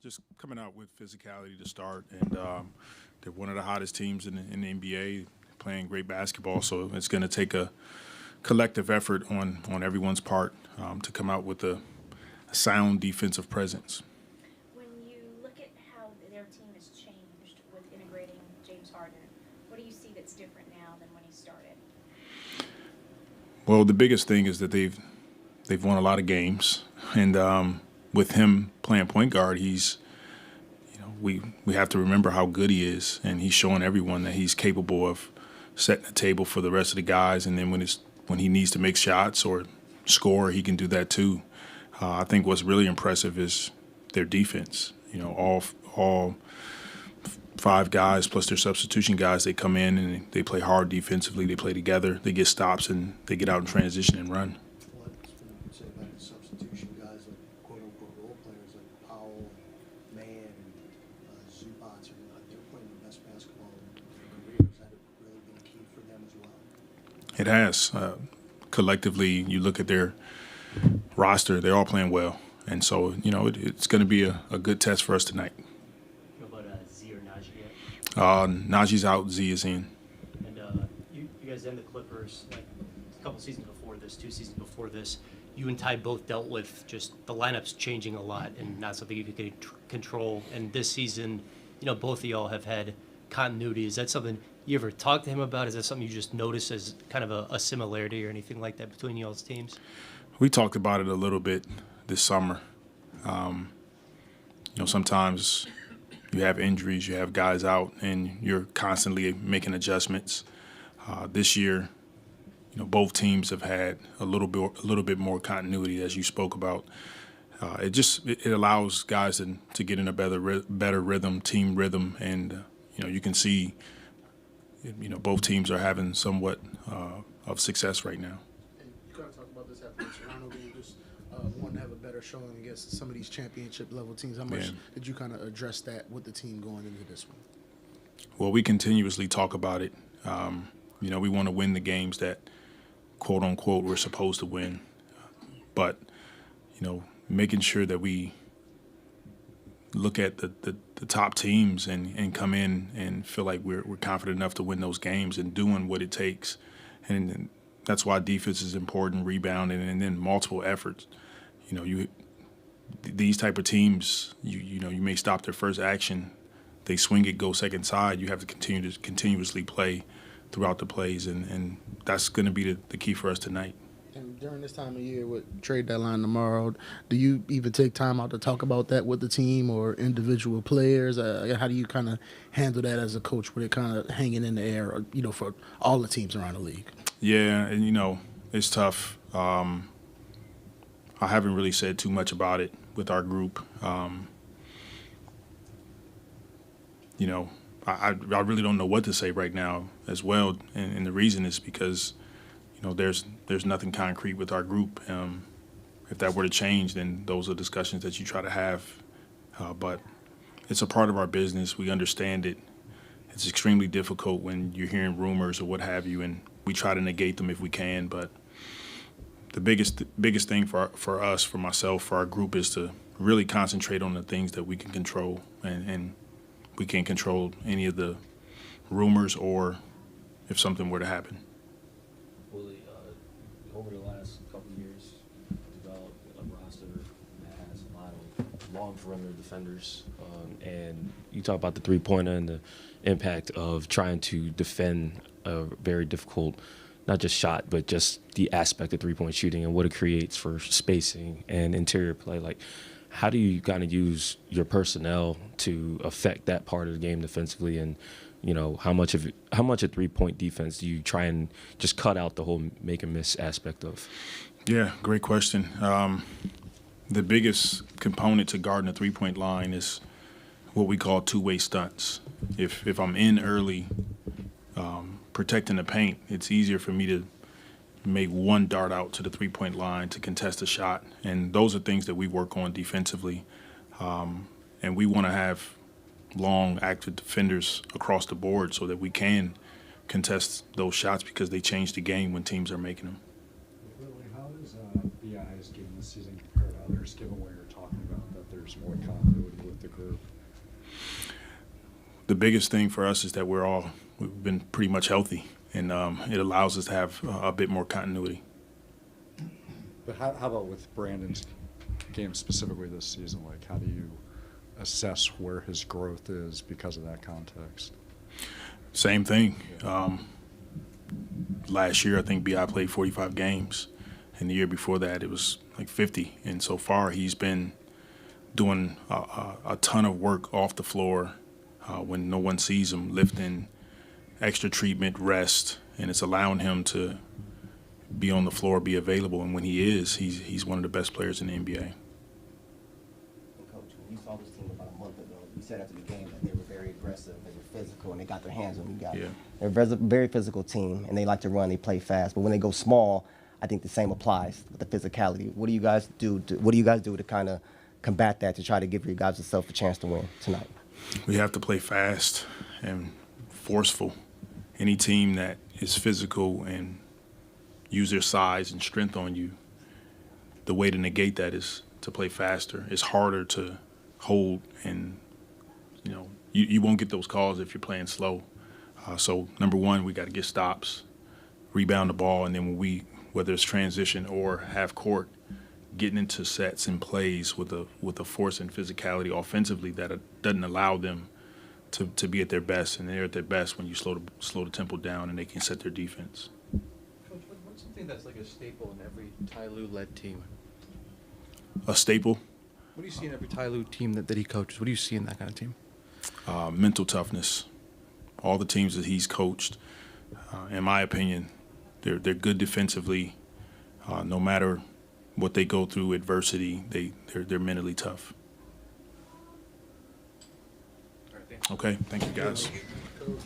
just coming out with physicality to start, and they're one of the hottest teams in the NBA, playing great basketball. So it's going to take a collective effort on everyone's part to come out with a sound defensive presence. When you look at how their team has changed with integrating James Harden, what do you see that's different now than when he started? Well, the biggest thing is that they've won a lot of games, and with him playing point guard, he's we have to remember how good he is, and he's showing everyone that he's capable of setting the table for the rest of the guys. And then when he needs to make shots or score, he can do that too. I think what's really impressive is their defense. All five guys plus their substitution guys, they come in and they play hard defensively. They play together. They get stops and they get out in transition and run. What's been said about the substitution guys, like quote-unquote role players like Powell, and Mann, and Zubac, they're playing the best basketball in their careers. Has that really been key for them as well? It has. Collectively, you look at their roster, they're all playing well. And so, it's going to be a good test for us tonight. What about Z or Naji yet? Naji's out, Z is in. And you guys and the Clippers, like a couple seasons before this, 2 seasons before this, you and Ty both dealt with just the lineups changing a lot and not something you could control. And this season, both of y'all have had continuity. Is that something you ever talked to him about? Is that something you just notice as kind of a similarity or anything like that between y'all's teams? We talked about it a little bit this summer. Sometimes you have injuries, you have guys out, and you're constantly making adjustments. This year, both teams have had a little bit more continuity, as you spoke about. It allows guys to get in a better rhythm, team rhythm, and you can see, both teams are having somewhat of success right now. And you kind of talked about this after the Toronto game, just wanting to have a better showing against some of these championship level teams. How much did you kind of address that with the team going into this one? Well, we continuously talk about it. We want to win the games that, quote unquote, we're supposed to win. But, making sure that we look at the top teams and come in and feel like we're confident enough to win those games and doing what it takes. And that's why defense is important, rebounding, and then multiple efforts. These type of teams, you may stop their first action, they swing it, go second side. You have to continuously play throughout the plays, and that's going to be the key for us tonight. And during this time of year with trade deadline tomorrow, do you even take time out to talk about that with the team or individual players? How do you kind of handle that as a coach with it kind of hanging in the air, for all the teams around the league? Yeah, and it's tough. I haven't really said too much about it with our group. I really don't know what to say right now as well, and the reason is because there's nothing concrete with our group. If that were to change, then those are discussions that you try to have. But it's a part of our business. We understand it. It's extremely difficult when you're hearing rumors or what have you, and we try to negate them if we can. But the biggest thing for us, for myself, for our group, is to really concentrate on the things that we can control, and we can't control any of the rumors or if something were to happen. Willie, over the last couple of years, developed a roster that has a lot of long perimeter defenders, and you talk about the three-pointer and the impact of trying to defend a very difficult, not just shot, but just the aspect of three-point shooting and what it creates for spacing and interior play. Like, how do you kind of use your personnel to affect that part of the game defensively, and how much a three-point defense do you try and just cut out the whole make and miss aspect of? Yeah, great question. The biggest component to guarding a three-point line is what we call two-way stunts. If I'm in early, protecting the paint, it's easier for me to make one dart out to the three-point line to contest a shot. And those are things that we work on defensively. And we want to have long, active defenders across the board so that we can contest those shots, because they change the game when teams are making them. Willie, how does BI's game this season compare to others, given what you're talking about, that there's more continuity with the group? The biggest thing for us is that we've been pretty much healthy, and it allows us to have a bit more continuity. But how about with Brandon's game specifically this season? Like, how do you assess where his growth is because of that context? Same thing. Last year, I think BI played 45 games, and the year before that, it was like 50. And so far, he's been doing a ton of work off the floor when no one sees him, lifting, extra treatment, rest, and it's allowing him to be on the floor, be available. And when he is, he's one of the best players in the NBA. Coach, when you saw this team about a month ago, you said after the game that they were very aggressive, they were physical, and they got their hands on you guys. Yeah. They're a very physical team, and they like to run, they play fast. But when they go small, I think the same applies with the physicality. What do you guys do? What do you guys do to kind of combat that, to try to give you guys yourself a chance to win tonight? We have to play fast and forceful. Any team that is physical and use their size and strength on you, the way to negate that is to play faster. It's harder to hold, and you won't get those calls if you're playing slow. So number one, we got to get stops, rebound the ball, and then whether it's transition or half court, getting into sets and plays with a force and physicality offensively that doesn't allow them to be at their best, and they're at their best when you slow the tempo down and they can set their defense. Coach, what's something that's like a staple in every Ty Lue-led team? A staple? What do you see in every Ty Lue team that he coaches? What do you see in that kind of team? Mental toughness. All the teams that he's coached, in my opinion, they're good defensively. No matter what they go through, adversity, they're mentally tough. All right, thanks. Okay, thank you guys. Coach.